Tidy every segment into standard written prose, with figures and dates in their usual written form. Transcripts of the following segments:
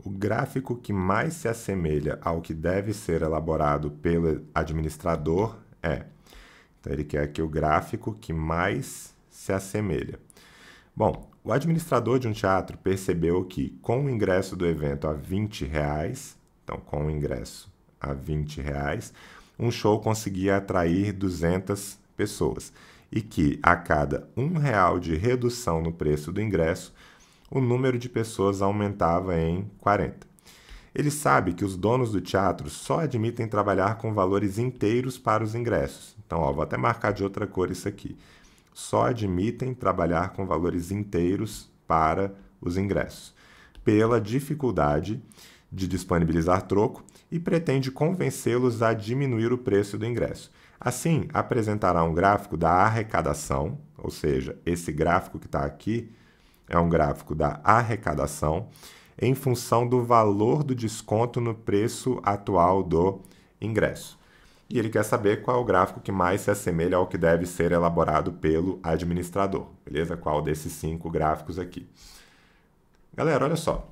O gráfico que mais se assemelha ao que deve ser elaborado pelo administrador é. Então, ele quer aqui o gráfico que mais se assemelha. Bom, o administrador de um teatro percebeu que, com o ingresso do evento a R$ 20, então, com o ingresso a R$ 20, um show conseguia atrair 200 pessoas e que, a cada R$ 1 de redução no preço do ingresso, o número de pessoas aumentava em 40. Ele sabe que os donos do teatro só admitem trabalhar com valores inteiros para os ingressos. Então, vou até marcar de outra cor isso aqui. Só admitem trabalhar com valores inteiros para os ingressos, pela dificuldade de disponibilizar troco e pretende convencê-los a diminuir o preço do ingresso. Assim, apresentará um gráfico da arrecadação, ou seja, esse gráfico que está aqui é um gráfico da arrecadação em função do valor do desconto no preço atual do ingresso. E ele quer saber qual é o gráfico que mais se assemelha ao que deve ser elaborado pelo administrador, beleza? Qual desses 5 gráficos aqui. Galera, olha só.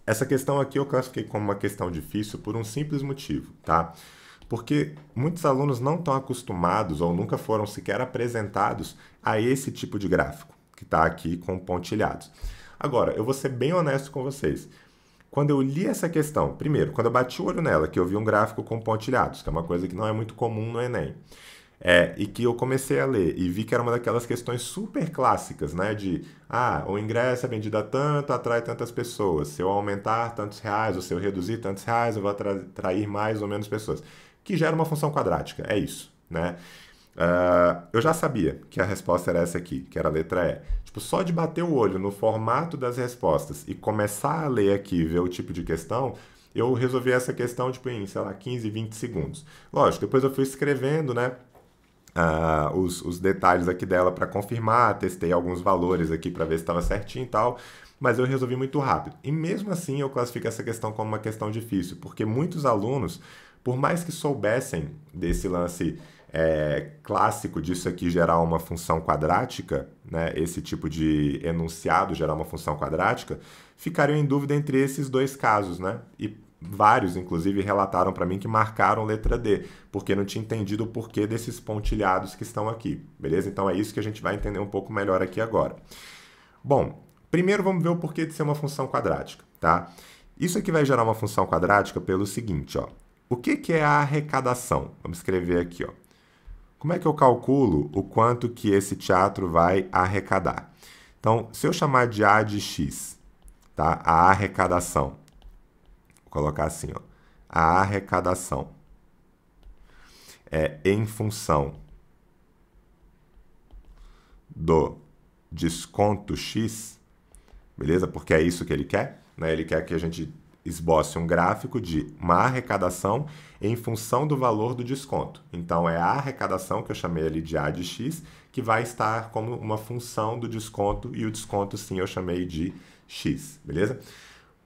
Essa questão aqui eu classifiquei como uma questão difícil por um simples motivo, tá? Porque muitos alunos não estão acostumados ou nunca foram sequer apresentados a esse tipo de gráfico, que está aqui com pontilhados. Agora, eu vou ser bem honesto com vocês. Quando eu li essa questão, primeiro, quando eu bati o olho nela, que eu vi um gráfico com pontilhados, que é uma coisa que não é muito comum no Enem, e que eu comecei a ler e vi que era uma daquelas questões super clássicas, né? De, o ingresso é vendido a tanto, atrai tantas pessoas. Se eu aumentar tantos reais ou se eu reduzir tantos reais, eu vou atrair mais ou menos pessoas. Que gera uma função quadrática, é isso, né? Eu já sabia que a resposta era essa aqui, que era a letra E. Tipo, só de bater o olho no formato das respostas e começar a ler aqui e ver o tipo de questão, eu resolvi essa questão tipo, em, sei lá, 15, 20 segundos. Lógico, depois eu fui escrevendo, né, os detalhes aqui dela para confirmar, testei alguns valores aqui para ver se estava certinho e tal, mas eu resolvi muito rápido. E mesmo assim eu classifico essa questão como uma questão difícil, porque muitos alunos, por mais que soubessem desse lance clássico disso aqui gerar uma função quadrática, né, esse tipo de enunciado gerar uma função quadrática, ficariam em dúvida entre esses dois casos, né? E vários, inclusive, relataram para mim que marcaram letra D, porque não tinha entendido o porquê desses pontilhados que estão aqui, beleza? Então é isso que a gente vai entender um pouco melhor aqui agora. Bom, primeiro vamos ver o porquê de ser uma função quadrática, tá? Isso aqui vai gerar uma função quadrática pelo seguinte, ó. O que é a arrecadação? Vamos escrever aqui, ó. Como é que eu calculo o quanto que esse teatro vai arrecadar? Então, se eu chamar de A de X, tá? A arrecadação. Vou colocar assim, ó. A arrecadação é em função do desconto X, beleza? Porque é isso que ele quer, né? Ele quer que a gente esboce um gráfico de uma arrecadação em função do valor do desconto. Então, é a arrecadação, que eu chamei ali de A de X, que vai estar como uma função do desconto, e o desconto, sim, eu chamei de X, beleza?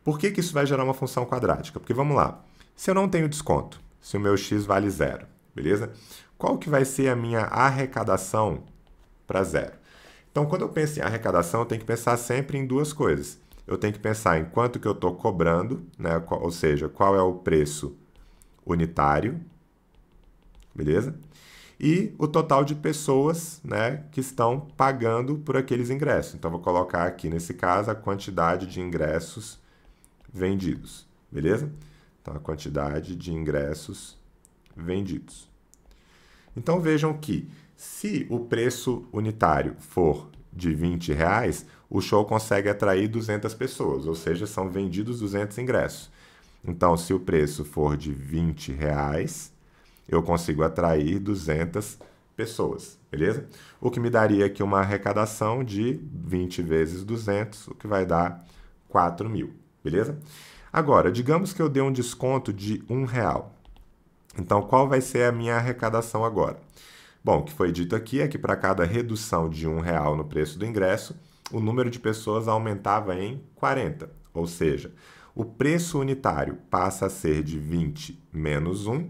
Por que isso vai gerar uma função quadrática? Porque, vamos lá, se eu não tenho desconto, se o meu X vale 0, beleza? Qual que vai ser a minha arrecadação para 0? Então, quando eu penso em arrecadação, eu tenho que pensar sempre em duas coisas. Eu tenho que pensar em quanto que eu estou cobrando, né? Ou seja, qual é o preço unitário, beleza? E o total de pessoas, né, que estão pagando por aqueles ingressos. Então, vou colocar aqui, nesse caso, a quantidade de ingressos vendidos, beleza? Então, a quantidade de ingressos vendidos. Então, vejam que, se o preço unitário for de R$ 20, o show consegue atrair 200 pessoas, ou seja, são vendidos 200 ingressos. Então, se o preço for de R$ 20, eu consigo atrair 200 pessoas, beleza? O que me daria aqui uma arrecadação de 20 vezes 200, o que vai dar 4.000, beleza? Agora, digamos que eu dê um desconto de R$ 1. Então, qual vai ser a minha arrecadação agora? Bom, o que foi dito aqui é que para cada redução de R$ 1 no preço do ingresso, o número de pessoas aumentava em 40, ou seja, o preço unitário passa a ser de 20 menos 1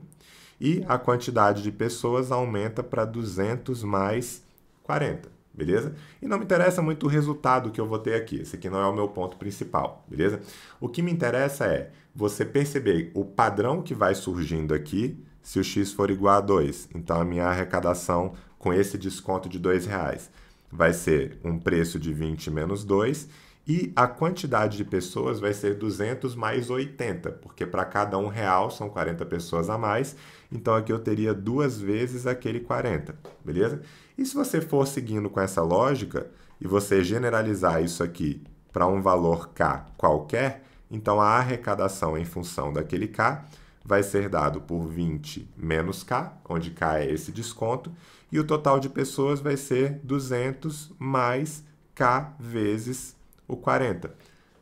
e a quantidade de pessoas aumenta para 200 mais 40, beleza? E não me interessa muito o resultado que eu vou ter aqui, esse aqui não é o meu ponto principal, beleza? O que me interessa é você perceber o padrão que vai surgindo aqui se o x for igual a 2. Então, a minha arrecadação com esse desconto de R$2 vai ser um preço de 20 menos 2 e a quantidade de pessoas vai ser 200 mais 80, porque para cada R$1 são 40 pessoas a mais, então aqui eu teria 2 vezes aquele 40, beleza? E se você for seguindo com essa lógica e você generalizar isso aqui para um valor K qualquer, então a arrecadação em função daquele K vai ser dado por 20 menos K, onde K é esse desconto, e o total de pessoas vai ser 200 mais K vezes o 40,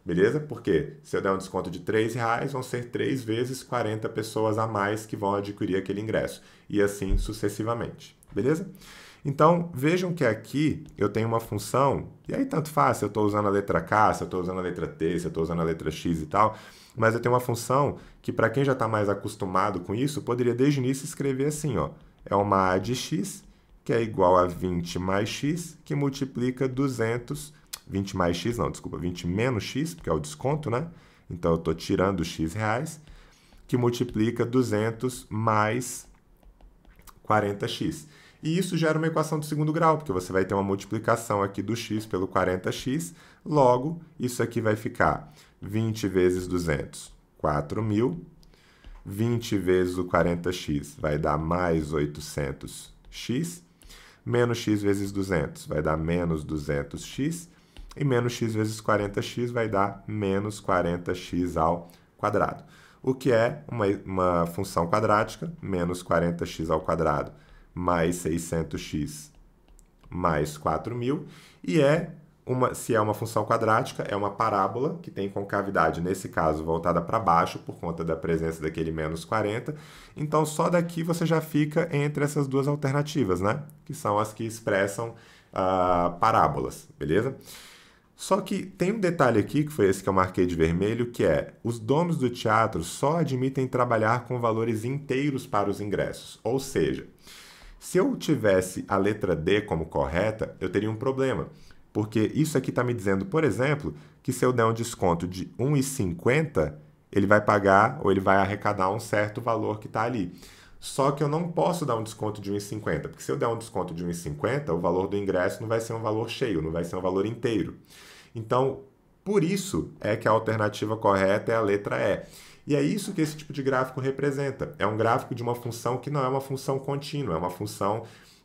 beleza? Porque se eu der um desconto de R$3, vão ser 3 vezes 40 pessoas a mais que vão adquirir aquele ingresso, e assim sucessivamente, beleza? Então, vejam que aqui eu tenho uma função, e aí tanto faz se eu estou usando a letra K, se eu estou usando a letra T, se eu estou usando a letra X e tal, mas eu tenho uma função que, para quem já está mais acostumado com isso, poderia desde o início escrever assim, ó, é uma A de X, que é igual a 20 mais X, que multiplica 200, 20 mais X, não, desculpa, 20 menos X, porque é o desconto, né? Então, eu estou tirando X reais, que multiplica 200 mais 40x. E isso gera uma equação de segundo grau, porque você vai ter uma multiplicação aqui do x pelo 40x, logo, isso aqui vai ficar 20 vezes 200, 4.000, 20 vezes o 40x vai dar mais 800x, menos x vezes 200 vai dar menos 200x, e menos x vezes 40x vai dar menos 40x ao quadrado. O que é uma função quadrática, menos 40x ao quadrado mais 600x mais 4.000, e se é uma função quadrática, é uma parábola que tem concavidade, nesse caso, voltada para baixo, por conta da presença daquele menos 40. Então, só daqui você já fica entre essas duas alternativas, né? Que são as que expressam parábolas, beleza? Só que tem um detalhe aqui, que foi esse que eu marquei de vermelho, que é os donos do teatro só admitem trabalhar com valores inteiros para os ingressos. Ou seja, se eu tivesse a letra D como correta, eu teria um problema. Porque isso aqui está me dizendo, por exemplo, que se eu der um desconto de R$ 1,50, ele vai pagar ou ele vai arrecadar um certo valor que está ali. Só que eu não posso dar um desconto de R$ 1,50, porque se eu der um desconto de R$ 1,50, o valor do ingresso não vai ser um valor cheio, não vai ser um valor inteiro. Então, por isso é que a alternativa correta é a letra E. E é isso que esse tipo de gráfico representa. É um gráfico de uma função que não é uma função contínua, é uma função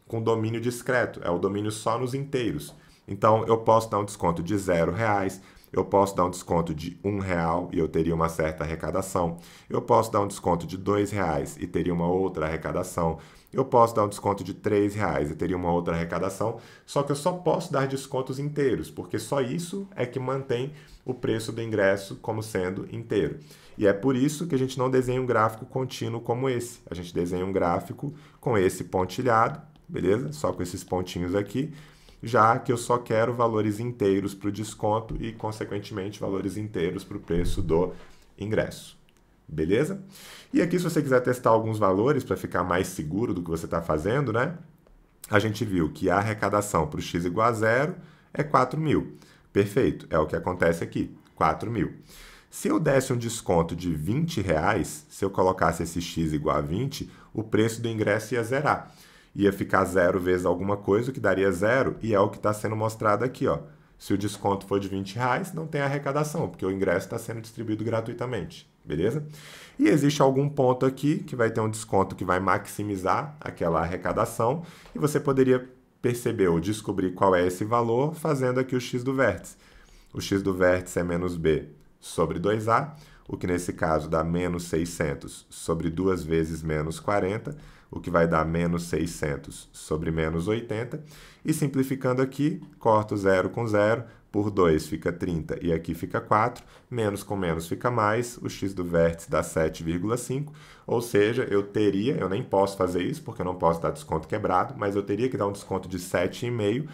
com domínio discreto, é o domínio só nos inteiros. Então, eu posso dar um desconto de R$0, eu posso dar um desconto de R$1 e eu teria uma certa arrecadação. Eu posso dar um desconto de R$2 e teria uma outra arrecadação. Eu posso dar um desconto de R$3 e teria uma outra arrecadação. Só que eu só posso dar descontos inteiros, porque só isso é que mantém o preço do ingresso como sendo inteiro. E é por isso que a gente não desenha um gráfico contínuo como esse. A gente desenha um gráfico com esse pontilhado, beleza? Só com esses pontinhos aqui, já que eu só quero valores inteiros para o desconto e, consequentemente, valores inteiros para o preço do ingresso. Beleza? E aqui, se você quiser testar alguns valores para ficar mais seguro do que você está fazendo, né? A gente viu que a arrecadação para o x igual a 0 é 4.000. Perfeito, é o que acontece aqui, 4.000. Se eu desse um desconto de R$20, se eu colocasse esse x igual a 20, o preço do ingresso ia zerar. Ia ficar 0 vezes alguma coisa, o que daria 0, e é o que está sendo mostrado aqui, ó. Se o desconto for de R$20, não tem arrecadação, porque o ingresso está sendo distribuído gratuitamente, beleza? E existe algum ponto aqui que vai ter um desconto que vai maximizar aquela arrecadação, e você poderia perceber ou descobrir qual é esse valor fazendo aqui o x do vértice. O x do vértice é menos b sobre 2a, o que nesse caso dá menos 600 sobre 2 vezes menos 40, o que vai dar menos 600 sobre menos 80. E simplificando aqui, corto 0 com 0, por 2 fica 30 e aqui fica 4, menos com menos fica mais, o x do vértice dá 7,5, ou seja, eu nem posso fazer isso porque eu não posso dar desconto quebrado, mas eu teria que dar um desconto de 7,5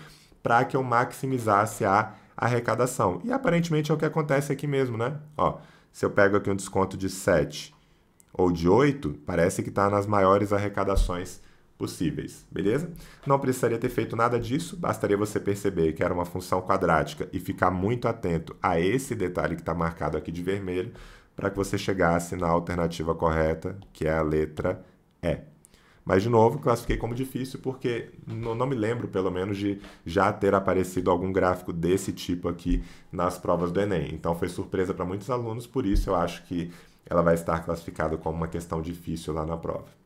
para que eu maximizasse a arrecadação. E aparentemente é o que acontece aqui mesmo, né? Ó, se eu pego aqui um desconto de 7 ou de 8, parece que está nas maiores arrecadações possíveis, beleza? Não precisaria ter feito nada disso, bastaria você perceber que era uma função quadrática e ficar muito atento a esse detalhe que está marcado aqui de vermelho para que você chegasse na alternativa correta, que é a letra E. Mas, de novo, classifiquei como difícil porque não me lembro, pelo menos, de já ter aparecido algum gráfico desse tipo aqui nas provas do Enem. Então, foi surpresa para muitos alunos, por isso eu acho que ela vai estar classificada como uma questão difícil lá na prova.